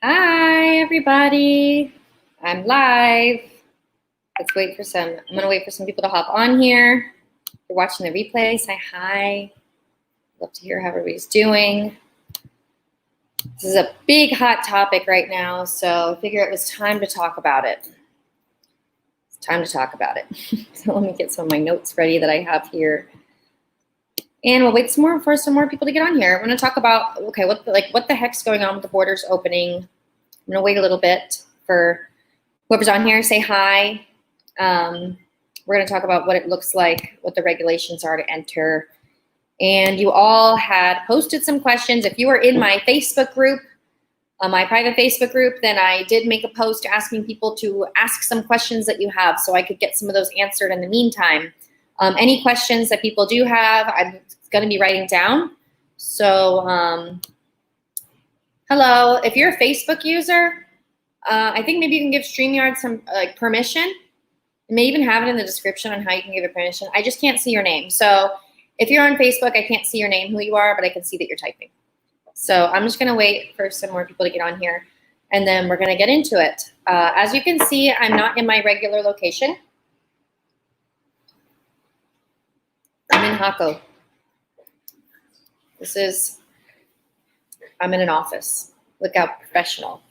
Hi, everybody. I'm live. I'm gonna wait for some people to hop on here. If you're watching the replay, say hi. Love to hear how everybody's doing. This is a big hot topic right now, so I figure it was time to talk about it. It's time to talk about it. So let me get some of my notes ready that I have here. And we'll wait for some more people to get on here. I'm gonna talk about, okay, what the heck's going on with the borders opening. I'm gonna wait a little bit for whoever's on here. Say hi. We're gonna talk about what it looks like, what the regulations are to enter. And you all had posted some questions. If you were in my Facebook group, my private Facebook group, then I did make a post asking people to ask some questions that you have so I could get some of those answered in the meantime. Any questions that people do have, I'm going to be writing down. So, hello. If you're a Facebook user, I think maybe you can give StreamYard some permission. You may even have it in the description on how you can give it permission. I just can't see your name. So if you're on Facebook, I can't see your name, who you are, but I can see that you're typing. So I'm just going to wait for some more people to get on here, and then we're going to get into it. As you can see, I'm not in my regular location. I'm in Jaco. I'm in an office. Look how professional.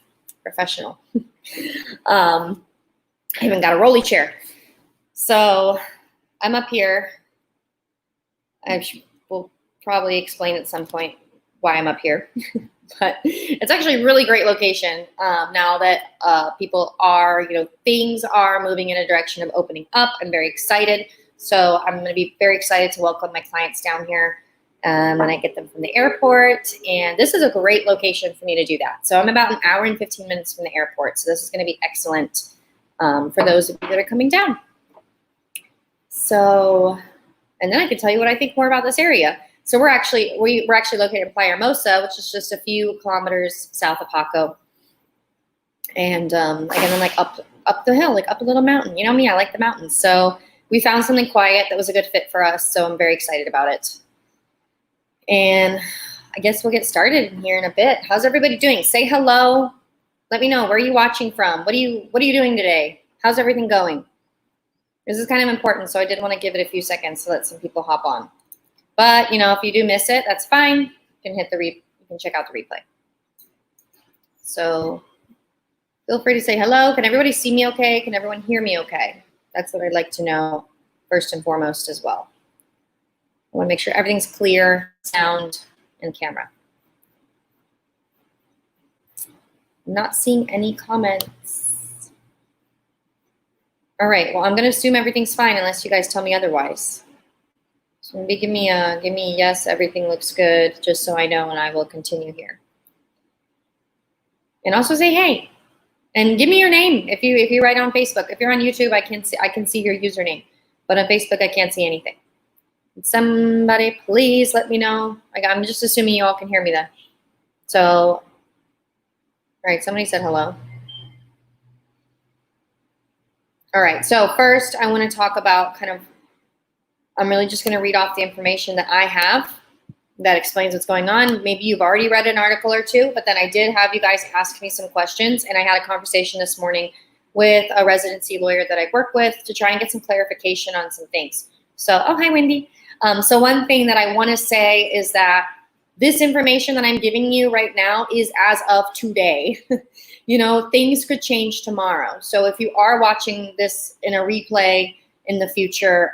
I even got a rolly chair. So I'm up here. We'll probably explain at some point why I'm up here. But it's actually a really great location now that people are, things are moving in a direction of opening up. I'm very excited. So I'm going to be very excited to welcome my clients down here when I get them from the airport. And this is a great location for me to do that. So I'm about an hour and 15 minutes from the airport. So this is going to be excellent for those of you that are coming down. So, and then I can tell you what I think more about this area. So we're actually located in Playa Hermosa, which is just a few kilometers south of Jaco. And again, like up the hill, like up a little mountain. You know me, I like the mountains. So we found something quiet that was a good fit for us, so I'm very excited about it. And I guess we'll get started here in a bit. How's everybody doing? Say hello. Let me know, where are you watching from? What are you doing today? How's everything going? This is kind of important, so I did want to give it a few seconds to let some people hop on. But if you do miss it, that's fine. You can check out the replay. So feel free to say hello. Can everybody see me okay? Can everyone hear me okay? That's what I'd like to know first and foremost as well. I want to make sure everything's clear, sound, and camera. I'm not seeing any comments. All right, well, I'm going to assume everything's fine unless you guys tell me otherwise. So maybe give me a yes, everything looks good, just so I know, and I will continue here. And also say hey. And give me your name if you write on Facebook. If you're on YouTube, I can see your username, but on Facebook I can't see anything. Somebody please let me know. I'm just assuming you all can hear me then. So, all right, somebody said hello. All right, so first I want to talk about I'm really just going to read off the information that I have that explains what's going on. Maybe you've already read an article or two, but then I did have you guys ask me some questions, and I had a conversation this morning with a residency lawyer that I work with to try and get some clarification on some things. So, oh, hi, Wendy. So one thing that I want to say is that this information that I'm giving you right now is as of today. Things could change tomorrow. So if you are watching this in a replay in the future,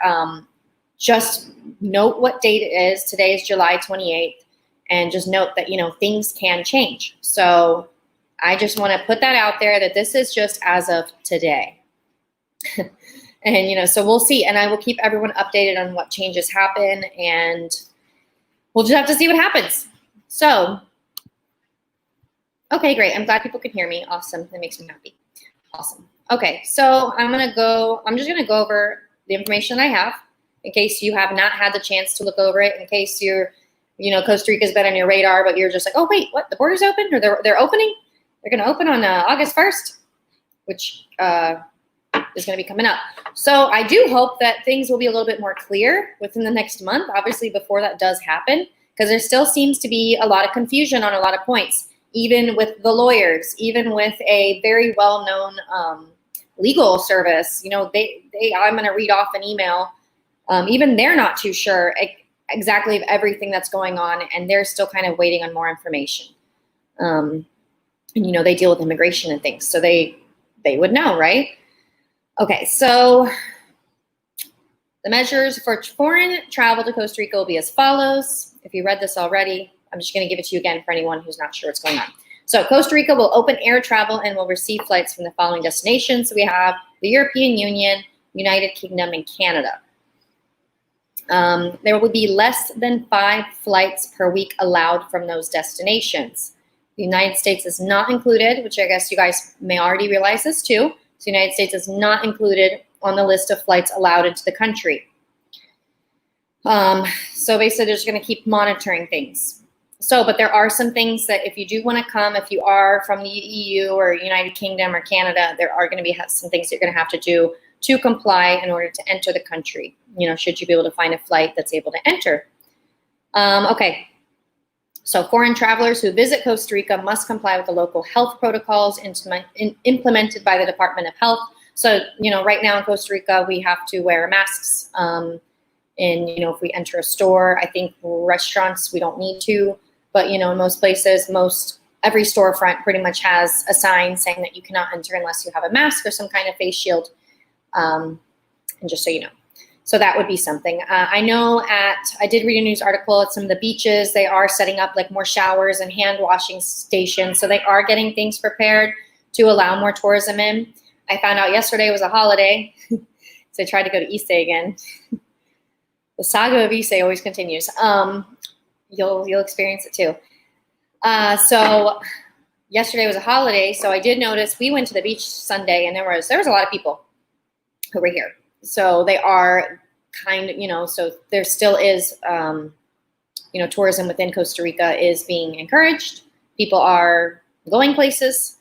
just note what date it is. Today is July 28th. And just note that, things can change. So I just want to put that out there that this is just as of today. And, so we'll see. And I will keep everyone updated on what changes happen. And we'll just have to see what happens. So, okay, great. I'm glad people can hear me. Awesome. That makes me happy. Awesome. Okay, so I'm just going to go over the information I have, in case you have not had the chance to look over it, in case Costa Rica's been on your radar, but you're just like, oh, wait, what? The border's open? Or they're opening? They're going to open on August 1st, which is going to be coming up. So I do hope that things will be a little bit more clear within the next month, obviously before that does happen, because there still seems to be a lot of confusion on a lot of points. even with the lawyers, even with a very well-known legal service. You know, I'm going to read off an email. Even they're not too sure exactly of everything that's going on, and they're still kind of waiting on more information. And, you know, they deal with immigration and things, so they would know, right? Okay, so the measures for foreign travel to Costa Rica will be as follows. If you read this already, I'm just going to give it to you again for anyone who's not sure what's going on. So Costa Rica will open air travel and will receive flights from the following destinations. So we have the European Union, United Kingdom, and Canada. There will be less than 5 flights per week allowed from those destinations. The United States is not included, which I guess you guys may already realize this too. So the United States is not included on the list of flights allowed into the country. So basically they're just going to keep monitoring things. So, but there are some things that if you do want to come, if you are from the EU or United Kingdom or Canada, there are going to be some things you're going to have to do to comply in order to enter the country. You know, should you be able to find a flight that's able to enter. Okay. So foreign travelers who visit Costa Rica must comply with the local health protocols implemented by the Department of Health. So, you know, right now in Costa Rica, we have to wear masks. And, you know, if we enter a store, I think restaurants, we don't need to. But, you know, in most places, every storefront pretty much has a sign saying that you cannot enter unless you have a mask or some kind of face shield. And just so you know. So that would be something. I know I did read a news article at some of the beaches, they are setting up like more showers and hand washing stations. So they are getting things prepared to allow more tourism in. I found out yesterday was a holiday. So I tried to go to Ise again. The saga of Ise always continues. You'll experience it too. So yesterday was a holiday. So I did notice we went to the beach Sunday and there was a lot of people who were here. So they are kind of, you know, so there still is, you know, tourism within Costa Rica is being encouraged. People are going places,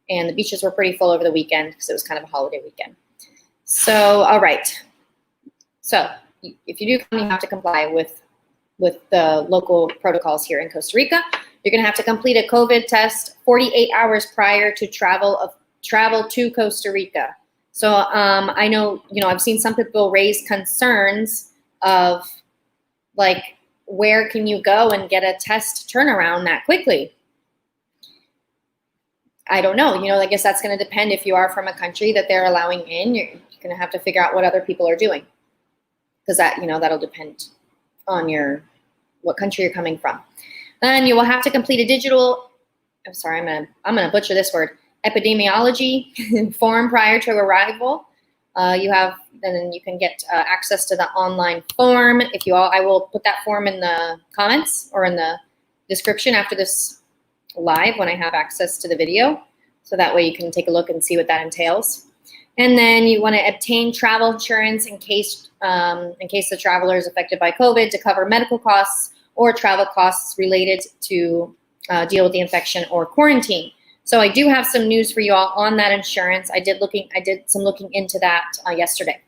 and the beaches were pretty full over the weekend because it was kind of a holiday weekend. So, all right. So if you do come, you have to comply with the local protocols here in Costa Rica. You're going to have to complete a COVID test 48 hours prior to travel to Costa Rica. So I know, you know, I've seen some people raise concerns of like, where can you go and get a test turnaround that quickly? I don't know. You know, I guess that's going to depend if you are from a country that they're allowing in. You're going to have to figure out what other people are doing, because that, you know, that'll depend on what country you're coming from. Then you will have to complete a digital. I'm sorry, I'm gonna butcher this word. Epidemiology form prior to arrival. Then you can get access to the online form. I will put that form in the comments or in the description after this live when I have access to the video. So that way you can take a look and see what that entails. And then you want to obtain travel insurance in case the traveler is affected by COVID to cover medical costs or travel costs related to deal with the infection or quarantine. So I do have some news for you all on that insurance. I did some looking into that yesterday.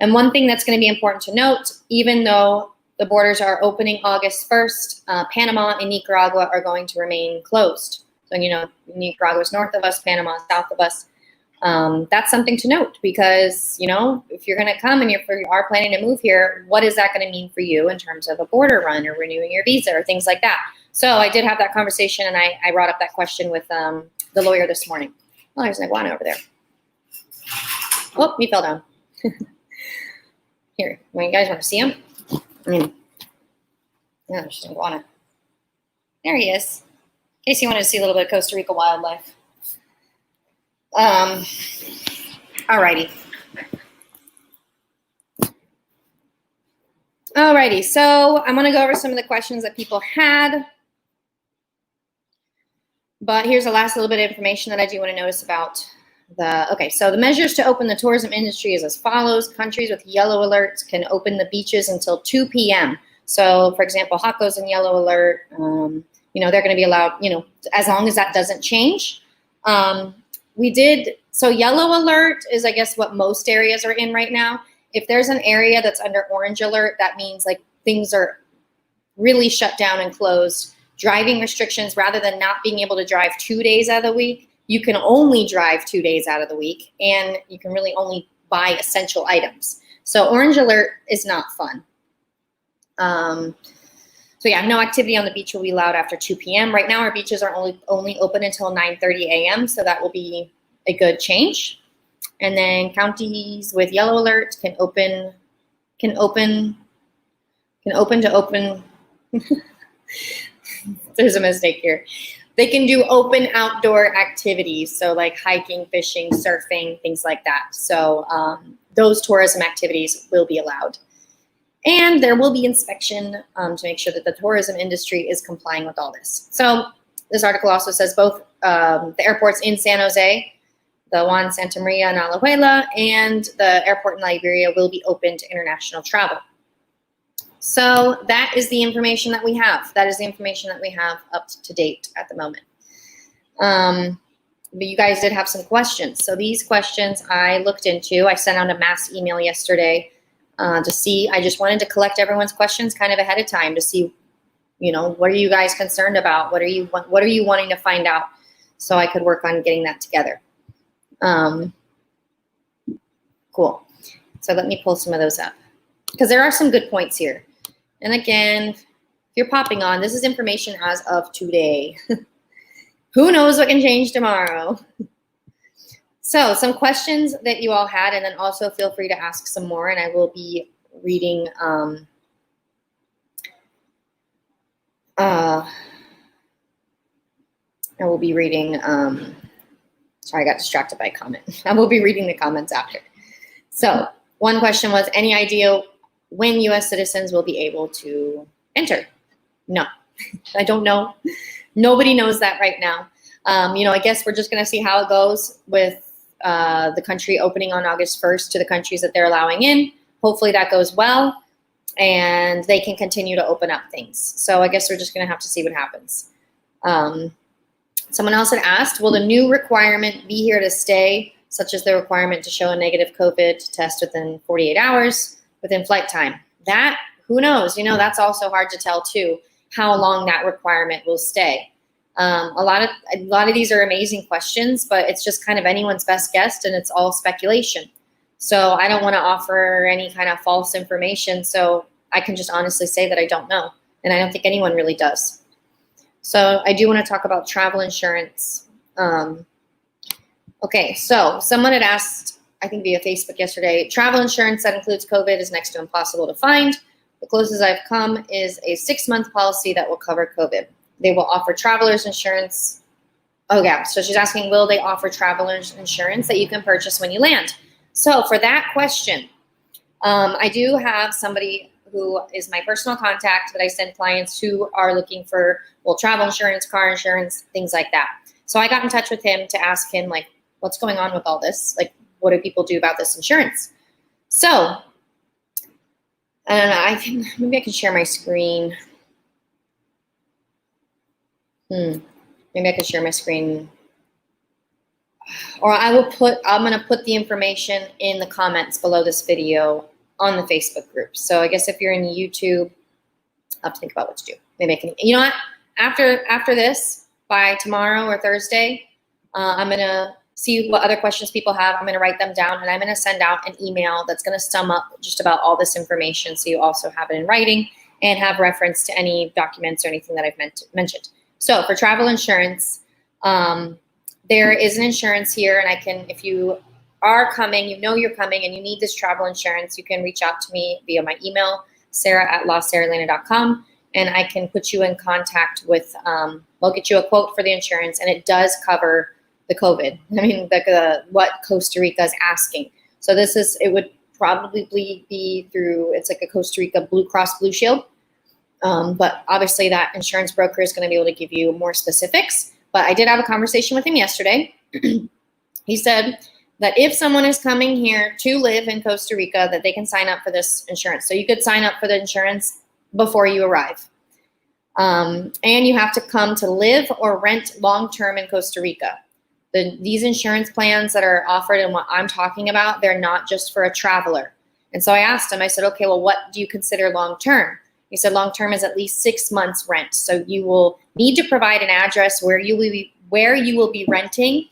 And one thing that's going to be important to note, even though the borders are opening August 1st, Panama and Nicaragua are going to remain closed. So, you know, Nicaragua is north of us, Panama is south of us. That's something to note because, you know, if you're going to come and you are planning to move here, what is that going to mean for you in terms of a border run or renewing your visa or things like that? So I did have that conversation, and I brought up that question with the lawyer this morning. Oh, there's an iguana over there. Oh, he fell down. Here, you guys want to see him? Yeah, there's an iguana. There he is. In case you wanted to see a little bit of Costa Rica wildlife. Alrighty. Alrighty, so I'm going to go over some of the questions that people had. But here's the last little bit of information that I do want to notice about so the measures to open the tourism industry is as follows. Countries with yellow alerts can open the beaches until 2 p.m. So, for example, Jaco's in yellow alert. You know, they're going to be allowed, you know, as long as that doesn't change. So yellow alert is, I guess, what most areas are in right now. If there's an area that's under orange alert, that means like things are really shut down and closed. driving restrictions, rather than not being able to drive 2 days out of the week, you can only drive 2 days out of the week, and you can really only buy essential items. So orange alert is not fun. So yeah, no activity on the beach will be allowed after 2 p.m. Right now, our beaches are only open until 9:30 a.m., so that will be a good change. And then counties with yellow alert can open. There's a mistake here. They can do open outdoor activities, so like hiking, fishing, surfing, things like that. So those tourism activities will be allowed. And there will be inspection to make sure that the tourism industry is complying with all this. So this article also says both the airports in San Jose, the Juan Santa Maria and Alajuela, and the airport in Liberia will be open to international travel. So that is the information that we have. That is the information that we have up to date at the moment. But you guys did have some questions. So these questions I looked into. I sent out a mass email yesterday to see. I just wanted to collect everyone's questions kind of ahead of time to see, what are you guys concerned about? What are you wanting to find out? So I could work on getting that together. Cool. So let me pull some of those up, because there are some good points here. And again, if you're popping on, this is information as of today. Who knows what can change tomorrow? So some questions that you all had, and then also feel free to ask some more, and I will be reading sorry, I got distracted by a comment. I will be reading the comments after. So one question was, any idea when U.S. citizens will be able to enter? No, I don't know. Nobody knows that right now. I guess we're just going to see how it goes with the country opening on August 1st to the countries that they're allowing in. Hopefully that goes well, and they can continue to open up things. So I guess we're just going to have to see what happens. Someone else had asked, will the new requirement be here to stay, such as the requirement to show a negative COVID test within 48 hours within flight time? That, who knows? That's also hard to tell too, how long that requirement will stay. A lot of these are amazing questions, but it's just kind of anyone's best guess, and it's all speculation. So I don't want to offer any kind of false information. So I can just honestly say that I don't know, and I don't think anyone really does. So I do want to talk about travel insurance. Okay, so someone had asked, I think via Facebook yesterday, travel insurance that includes COVID is next to impossible to find. The closest I've come is a 6-month policy that will cover COVID. They will offer travelers insurance. Oh yeah, so she's asking, will they offer travelers insurance that you can purchase when you land? So for that question, I do have somebody who is my personal contact that I send clients who are looking for, travel insurance, car insurance, things like that. So I got in touch with him to ask him, what's going on with all this? What do people do about this insurance? So, I don't know, maybe I can share my screen. Maybe I can share my screen. Or I'm going to put the information in the comments below this video on the Facebook group. So I guess if you're in YouTube, I'll have to think about what to do. Maybe I can, what? After this, by tomorrow or Thursday, I'm going to see what other questions people have. I'm going to write them down, and I'm going to send out an email that's going to sum up just about all this information, so you also have it in writing and have reference to any documents or anything that I've mentioned. So for travel insurance, there is an insurance here, and if you are coming, you're coming and you need this travel insurance, you can reach out to me via my email, sarah@lasaralena.com, and I can put you in contact with, we'll get you a quote for the insurance, and it does cover the COVID. What Costa Rica is asking. So it would probably be through, it's like a Costa Rica Blue Cross Blue Shield. But obviously that insurance broker is going to be able to give you more specifics. But I did have a conversation with him yesterday. He said that if someone is coming here to live in Costa Rica, that they can sign up for this insurance. So you could sign up for the insurance before you arrive. And you have to come to live or rent long-term in Costa Rica. These insurance plans that are offered and what I'm talking about, they're not just for a traveler. And so I asked him, I said, okay, well, what do you consider long-term? You said long-term is at least 6 months rent. So you will need to provide an address where you will be renting.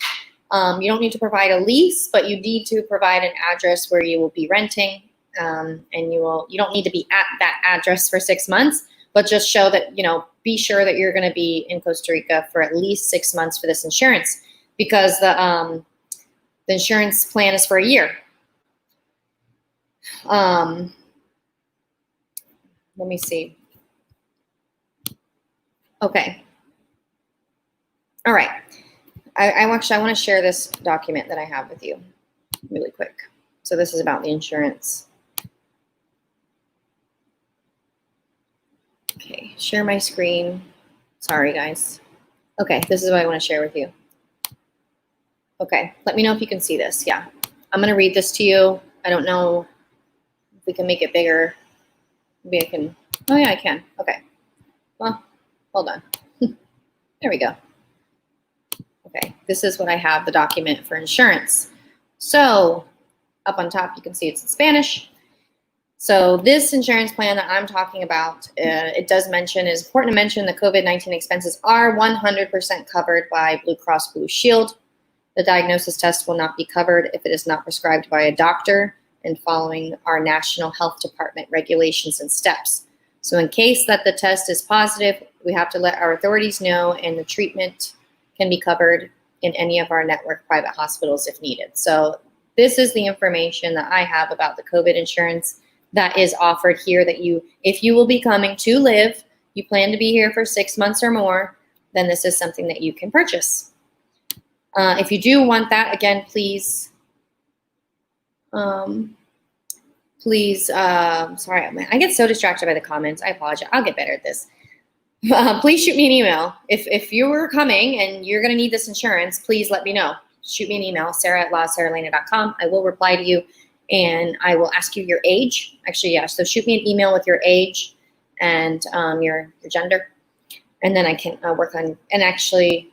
You don't need to provide a lease, but you need to provide an address where you will be renting. And you don't need to be at that address for 6 months, but just show that, be sure that you're going to be in Costa Rica for at least 6 months for this insurance, because the insurance plan is for a year. Let me see. Okay. All right. I want to share this document that I have with you really quick. So this is about the insurance. Okay, share my screen. Sorry, guys. Okay, this is what I want to share with you. Okay, let me know if you can see this. Yeah, I'm going to read this to you. I don't know if we can make it bigger. Maybe I can. Oh, yeah, I can. Okay. Well, hold on. There we go. Okay, this is what I have, the document for insurance. So up on top, you can see it's in Spanish. So this insurance plan that I'm talking about, it does mention, it's important to mention the COVID-19 expenses are 100% covered by Blue Cross Blue Shield. The diagnosis test will not be covered if it is not prescribed by a doctor and following our National Health Department regulations and steps. So in case that the test is positive, we have to let our authorities know, and the treatment can be covered in any of our network private hospitals if needed. So this is the information that I have about the COVID insurance that is offered here, that if you will be coming to live, you plan to be here for 6 months or more, then this is something that you can purchase. If you do want that, again, please, sorry, I get so distracted by the comments. I apologize. I'll get better at this. Please shoot me an email. If you're coming and you're going to need this insurance, please let me know. Shoot me an email, sarah@lasaralena.com. I will reply to you, and I will ask you your age. Actually, yeah, so shoot me an email with your age and your gender, and then I can work on, and actually,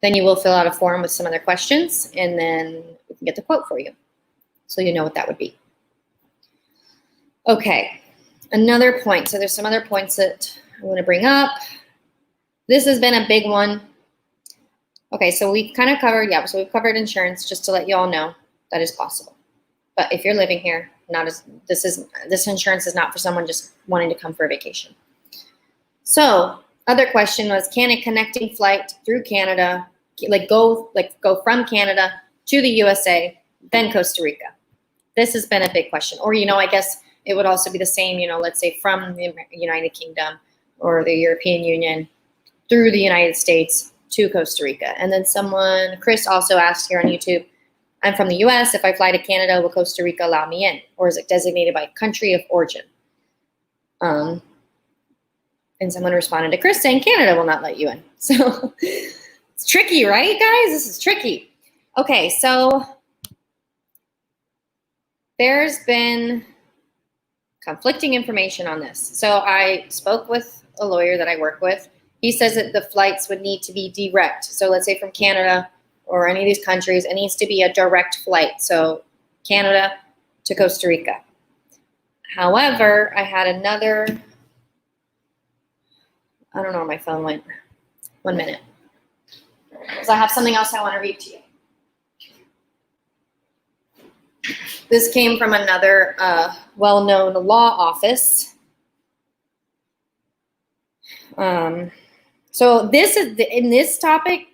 then you will fill out a form with some other questions, and then we can get the quote for you, so you know what that would be. Okay, another point. So there's some other points that I want to bring up. This has been a big one. Okay, so we've kind of covered, so we've covered insurance, just to let you all know that is possible. But if you're living here, this insurance is not for someone just wanting to come for a vacation. So other question was, can a connecting flight through Canada, go from Canada to the USA, then Costa Rica? This has been a big question. Or, I guess it would also be the same, let's say from the United Kingdom or the European Union through the United States to Costa Rica. And then Chris also asked here on YouTube, I'm from the US. If I fly to Canada, will Costa Rica allow me in? Or is it designated by country of origin? And someone responded to Chris saying Canada will not let you in. So it's tricky, right, guys? This is tricky. Okay, so there's been conflicting information on this. So I spoke with a lawyer that I work with. He says that the flights would need to be direct. So let's say from Canada or any of these countries, it needs to be a direct flight. So Canada to Costa Rica. However, I had another, I don't know where my phone went. 1 minute. Because I have something else I want to read to you. This came from another well-known law office. So this is, in this topic,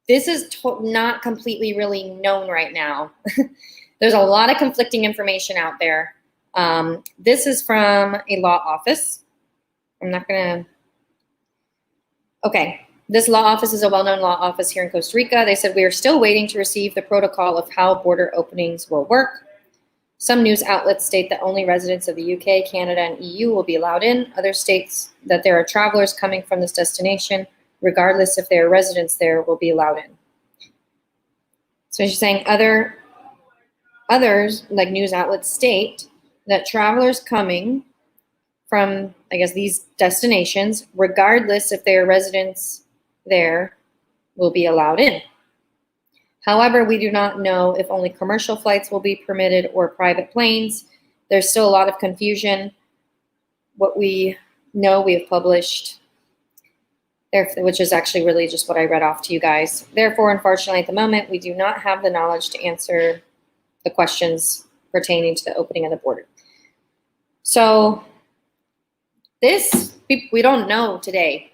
this is not completely really known right now. There's a lot of conflicting information out there. This is from a law office. I'm not going to, okay. This law office is a well-known law office here in Costa Rica. They said, we are still waiting to receive the protocol of how border openings will work. Some news outlets state that only residents of the UK, Canada, and EU will be allowed in. Others states that there are travelers coming from this destination, regardless if they are residents there, will be allowed in. So she's saying others, like news outlets, state that travelers coming from, I guess, these destinations, regardless if they are residents there, will be allowed in. However, we do not know if only commercial flights will be permitted or private planes. There's still a lot of confusion. what we know we have published, which is actually really just what I read off to you guys. Therefore, unfortunately, at the moment, we do not have the knowledge to answer the questions pertaining to the opening of the border. So this, we don't know today.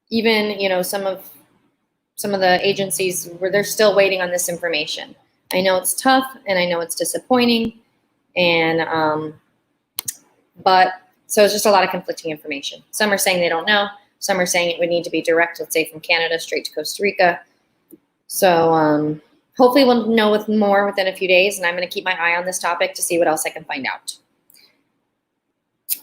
Even, you know, some of the agencies where they're still waiting on this information. I know it's tough and I know it's disappointing, and but so it's just a lot of conflicting information. Some are saying they don't know. Some are saying it would need to be direct, let's say from Canada straight to Costa Rica. So hopefully we'll know more within a few days, and I'm going to keep my eye on this topic to see what else I can find out.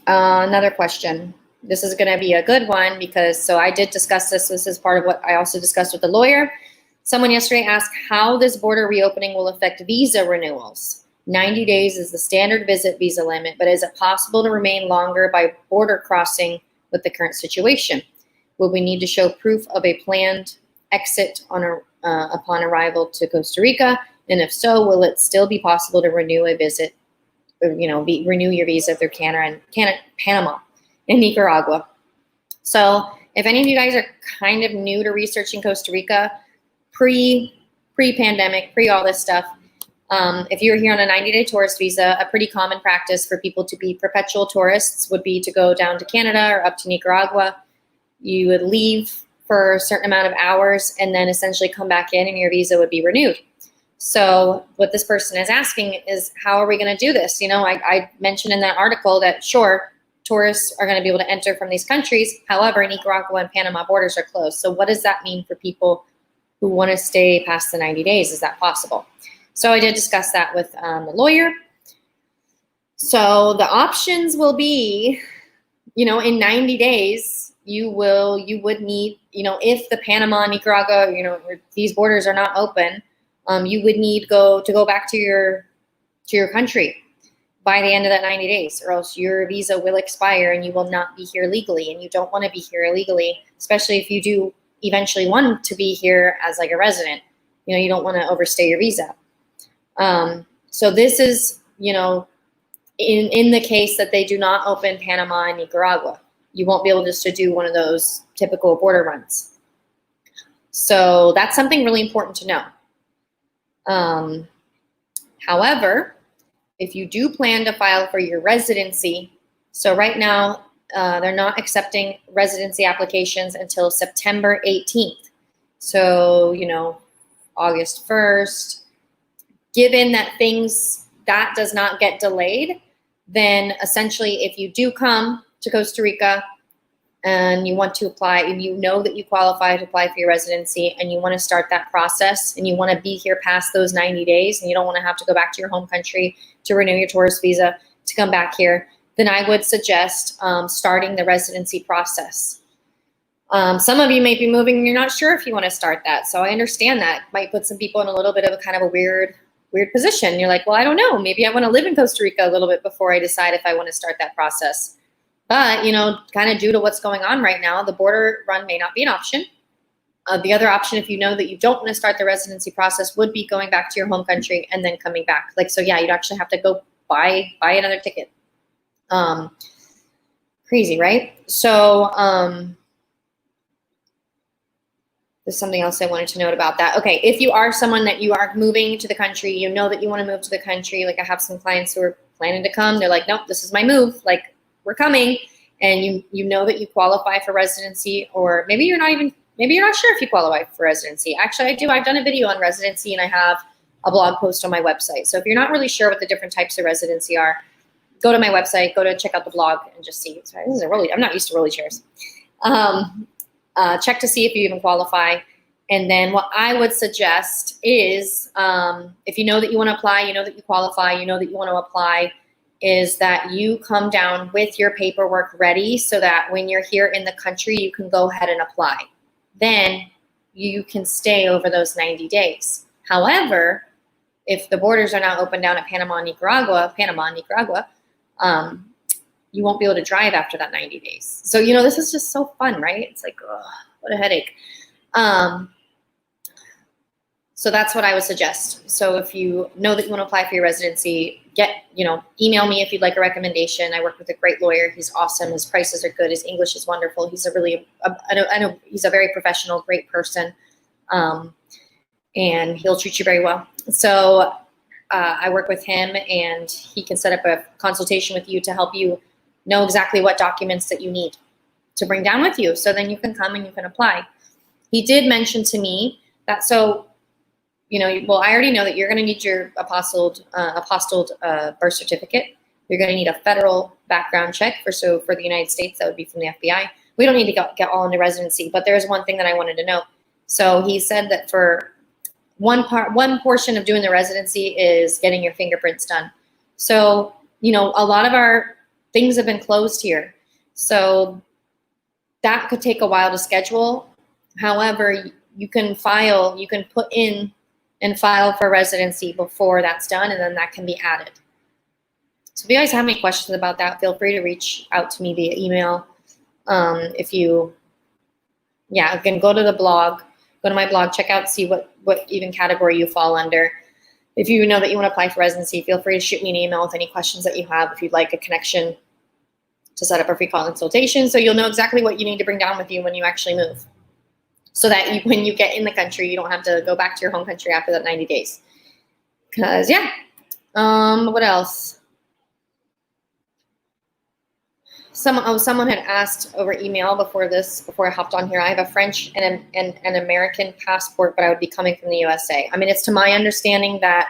Another question. This is going to be a good one because, so I did discuss this. This is part of what I also discussed with the lawyer. Someone yesterday asked how this border reopening will affect visa renewals. 90 days is the standard visit visa limit, but is it possible to remain longer by border crossing with the current situation? Will we need to show proof of a planned exit upon arrival to Costa Rica? And if so, will it still be possible to renew a visit, renew your visa through Canada, Panama, and Nicaragua? So if any of you guys are kind of new to researching Costa Rica, pre-pandemic, pre all this stuff, if you were here on a 90-day tourist visa, a pretty common practice for people to be perpetual tourists would be to go down to Canada or up to Nicaragua. You would leave for a certain amount of hours and then essentially come back in and your visa would be renewed. So what this person is asking is, how are we going to do this? You know, I mentioned in that article that, sure, tourists are going to be able to enter from these countries. However, Nicaragua and Panama borders are closed. So what does that mean for people who want to stay past the 90 days? Is that possible? So I did discuss that with the lawyer. So the options will be, you know, in 90 days, you would need, you know, if the Panama, Nicaragua, you know, these borders are not open, you would need to go back to your country by the end of that 90 days, or else your visa will expire and you will not be here legally, and you don't want to be here illegally, especially if you do eventually want to be here as like a resident. You know, you don't want to overstay your visa. So this is, you know, in the case that they do not open Panama and Nicaragua, you won't be able just to do one of those typical border runs. So that's something really important to know. However, if you do plan to file for your residency, so right now they're not accepting residency applications until September 18th. So, you know, August 1st, given that that does not get delayed, then essentially if you do come to Costa Rica and you want to apply, and you know that you qualify to apply for your residency and you want to start that process and you want to be here past those 90 days and you don't want to have to go back to your home country to renew your tourist visa to come back here, then I would suggest starting the residency process. Some of you may be moving and you're not sure if you want to start that. So I understand that might put some people in a little bit of a kind of a weird position. You're like, well, I don't know. Maybe I want to live in Costa Rica a little bit before I decide if I want to start that process. But, you know, kind of due to what's going on right now, the border run may not be an option. The other option, if you know that you don't want to start the residency process, would be going back to your home country and then coming back. Like, so yeah, you'd actually have to go buy another ticket. Crazy, right? So there's something else I wanted to note about that. Okay, if you are someone that you are moving to the country, you know that you want to move to the country. Like I have some clients who are planning to come. They're like, nope, this is my move. Like, we're coming, and you know that you qualify for residency, or maybe you're not sure if you qualify for residency. Actually, I do. I've done a video on residency, and I have a blog post on my website. So if you're not really sure what the different types of residency are, go to my website, check out the blog, and just see. Sorry, I'm not used to rolly chairs. Check to see if you even qualify. And then what I would suggest is, if you know that you want to apply, you know that you qualify, you know that you want to apply, is that you come down with your paperwork ready so that when you're here in the country, you can go ahead and apply. Then you can stay over those 90 days. However, if the borders are not open down at Panama and Nicaragua, you won't be able to drive after that 90 days. So, you know, this is just so fun, right? It's like, ugh, what a headache. So that's what I would suggest. So if you know that you want to apply for your residency, email me if you'd like a recommendation. I work with a great lawyer. He's awesome. His prices are good. His English is wonderful. He's I know he's a very professional, great person. And he'll treat you very well. So I work with him, and he can set up a consultation with you to help you know exactly what documents that you need to bring down with you. So then you can come and you can apply. He did mention to me that, I already know that you're going to need your apostilled birth certificate. You're going to need a federal background check for the United States. That would be from the FBI. We don't need to get all into residency, but there's one thing that I wanted to know. So he said that for one portion of doing the residency is getting your fingerprints done. So, a lot of our things have been closed here. So that could take a while to schedule. However, you can put in and file for residency before that's done, and then that can be added. So if you guys have any questions about that, feel free to reach out to me via email. Again, go to the blog. Go to my blog, check out, see what even category you fall under. If you know that you want to apply for residency, feel free to shoot me an email with any questions that you have. If you'd like a connection to set up a free consultation, so you'll know exactly what you need to bring down with you when you actually move. So that when you get in the country, you don't have to go back to your home country after that 90 days. Because, what else? Someone had asked over email before I hopped on here. I have a French and an American passport, but I would be coming from the USA. I mean, it's to my understanding that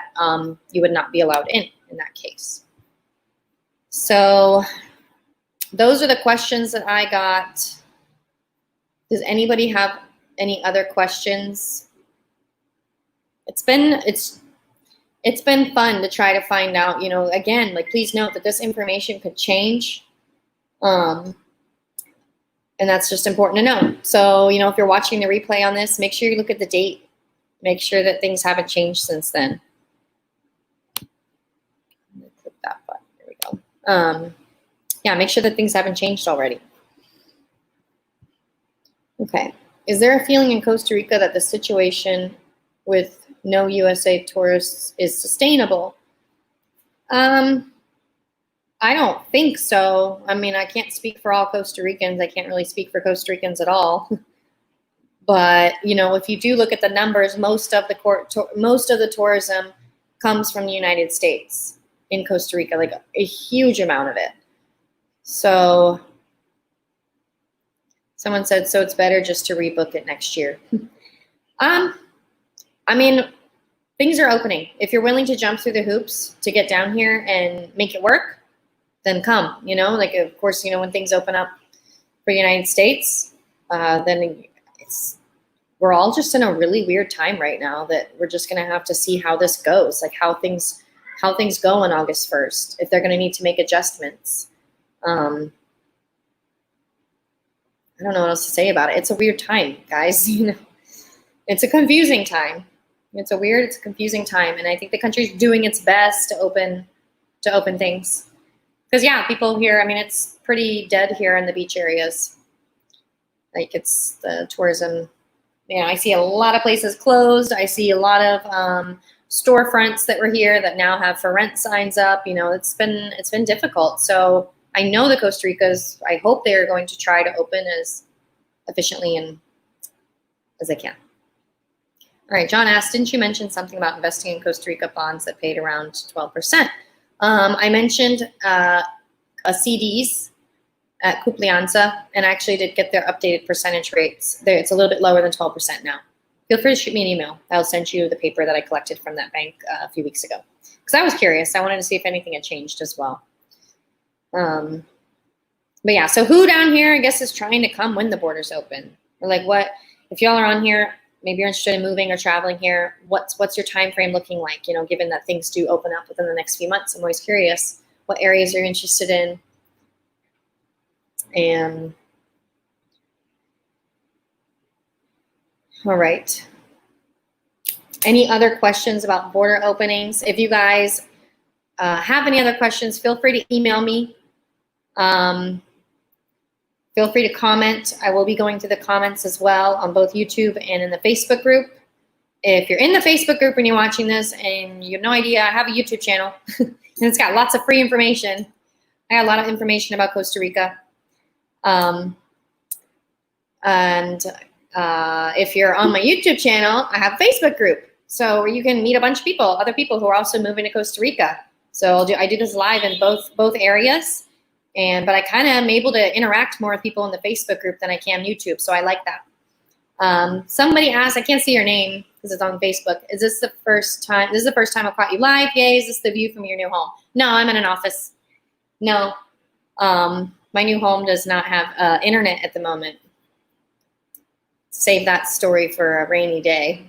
you would not be allowed in that case. So those are the questions that I got. Does anybody have any other questions? It's been fun to try to find out, again, please note that this information could change. And that's just important to know. So, if you're watching the replay on this, make sure you look at the date. Make sure that things haven't changed since then. Click that button. There we go. Make sure that things haven't changed already. Okay. Is there a feeling in Costa Rica that the situation with no USA tourists is sustainable? I don't think so. I mean, I can't speak for all Costa Ricans. I can't really speak for Costa Ricans at all. But, if you do look at the numbers, most of the tourism comes from the United States in Costa Rica, like a huge amount of it. So someone said, so it's better just to rebook it next year. I mean, things are opening. If you're willing to jump through the hoops to get down here and make it work, then come, of course, when things open up for the United States, then we're all just in a really weird time right now that we're just going to have to see how this goes, like how things go on August 1st, if they're going to need to make adjustments. I don't know what else to say about it. It's a weird time, guys. It's a confusing time. It's a confusing time. And I think the country's doing its best to open things. Because, people here, it's pretty dead here in the beach areas. Like, it's the tourism. I see a lot of places closed. I see a lot of storefronts that were here that now have for rent signs up. It's been difficult. So I know the Costa Ricas, I hope they're going to try to open as efficiently and as they can. All right, John asked, didn't you mention something about investing in Costa Rica bonds that paid around 12%? I mentioned CDs at Cuplianza, and I actually did get their updated percentage rates. It's a little bit lower than 12% now. Feel free to shoot me an email. I'll send you the paper that I collected from that bank a few weeks ago. Because I was curious. I wanted to see if anything had changed as well. So who down here, I guess, is trying to come when the borders open? Or what, if y'all are on here, maybe you're interested in moving or traveling here, what's your time frame looking like, given that things do open up within the next few months? I'm always curious what areas you're interested in. And all right. Any other questions about border openings? If you guys have any other questions, feel free to email me. Feel free to comment. I will be going to the comments as well on both YouTube and in the Facebook group. if you're in the Facebook group and you're watching this and you have no idea, I have a YouTube channel and it's got lots of free information. I got a lot of information about Costa Rica. If you're on my YouTube channel, I have a Facebook group. So you can meet a bunch of people, other people who are also moving to Costa Rica. So I do this live in both areas. But I kind of am able to interact more with people in the Facebook group than I can YouTube. So I like that. Somebody asked, I can't see your name because it's on Facebook. Is this the first time? This is the first time I've caught you live. Yay. Is this the view from your new home? No, I'm in an office. No, my new home does not have internet at the moment. Save that story for a rainy day.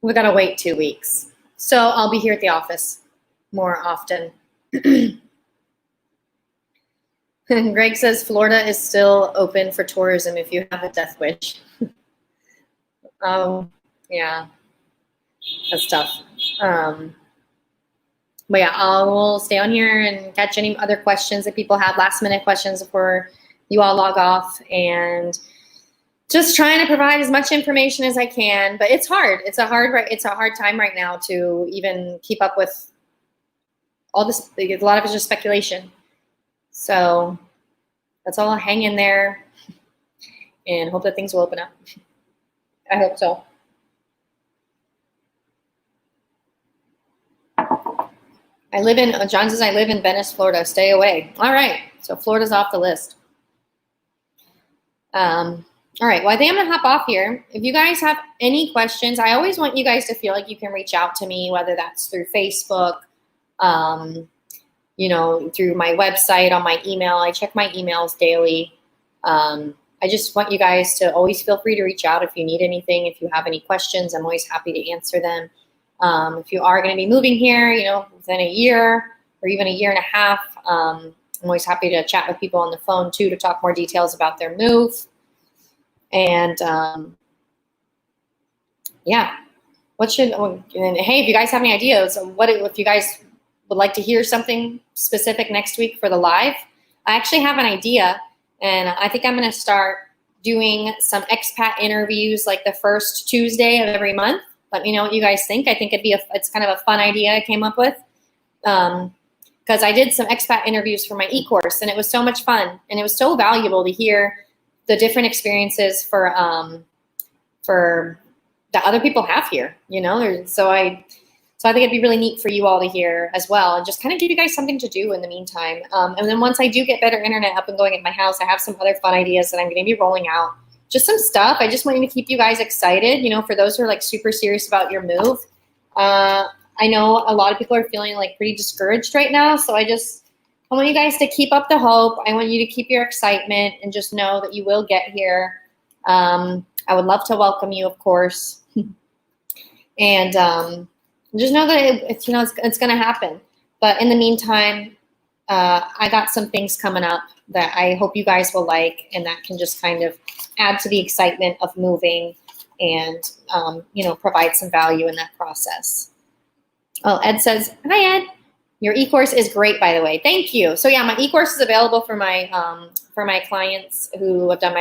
We got to wait 2 weeks. So I'll be here at the office more often. Greg says Florida is still open for tourism if you have a death wish. Yeah, that's tough. But yeah, I will stay on here and catch any other questions that people have, last minute questions before you all log off, and just trying to provide as much information as I can. But it's hard. It's a hard time right now to even keep up with all this. A lot of it's just speculation. So that's all. Hang in there and hope that things will open up. I hope so. John says, I live in Venice, Florida. Stay away. All right. So Florida's off the list. All right. Well, I think I'm going to hop off here. If you guys have any questions, I always want you guys to feel like you can reach out to me, whether that's through Facebook, through my website, on my email. I check my emails daily. I just want you guys to always feel free to reach out if you need anything. If you have any questions, I'm always happy to answer them. If you are going to be moving here, within a year or even a year and a half, I'm always happy to chat with people on the phone too, to talk more details about their move. And yeah, hey, if you guys have any ideas, if you guys would like to hear something specific next week for the live, I actually have an idea, and I think I'm going to start doing some expat interviews like the first Tuesday of every month. Let me know what you guys think. I think it's kind of a fun idea I came up with, because I did some expat interviews for my e-course, and it was so much fun, and it was so valuable to hear the different experiences for that other people have here. So I think it'd be really neat for you all to hear as well, and just kind of give you guys something to do in the meantime. And then once I do get better internet up and going at my house, I have some other fun ideas that I'm going to be rolling out. Just some stuff. I just want to keep you guys excited, for those who are like super serious about your move. I know a lot of people are feeling like pretty discouraged right now. So I want you guys to keep up the hope. I want you to keep your excitement and just know that you will get here. I would love to welcome you, of course. And just know that it's going to happen. But in the meantime, I got some things coming up that I hope you guys will like, and that can just kind of add to the excitement of moving and, provide some value in that process. Oh, Ed says, hi, Ed. Your e-course is great, by the way. Thank you. So yeah, my e-course is available for my clients who have done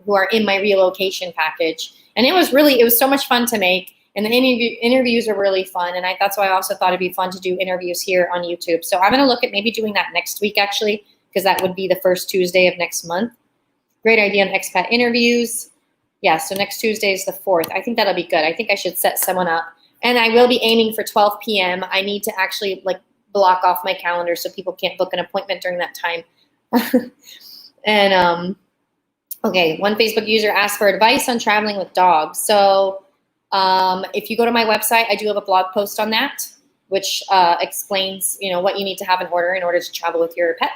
who are in my relocation package. And it was so much fun to make. And the interviews are really fun. And that's why I also thought it'd be fun to do interviews here on YouTube. So I'm going to look at maybe doing that next week, actually, because that would be the first Tuesday of next month. Great idea on expat interviews. Yeah, so next Tuesday is the 4th. I think that'll be good. I think I should set someone up. And I will be aiming for 12 p.m. I need to actually block off my calendar so people can't book an appointment during that time. And okay, one Facebook user asked for advice on traveling with dogs. So if you go to my website, I do have a blog post on that, which explains, what you need to have in order to travel with your pet.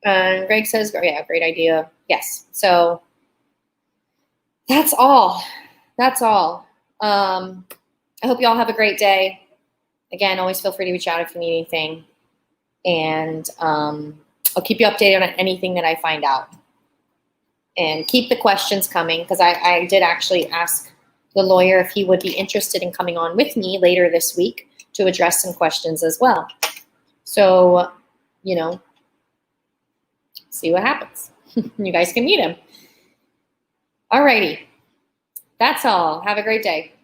And Greg says, oh, yeah, great idea. Yes. So that's all. I hope you all have a great day. Again, always feel free to reach out if you need anything. And I'll keep you updated on anything that I find out. And keep the questions coming, because I did actually ask the lawyer if he would be interested in coming on with me later this week to address some questions as well. So, see what happens. You guys can meet him. Alrighty. That's all. Have a great day.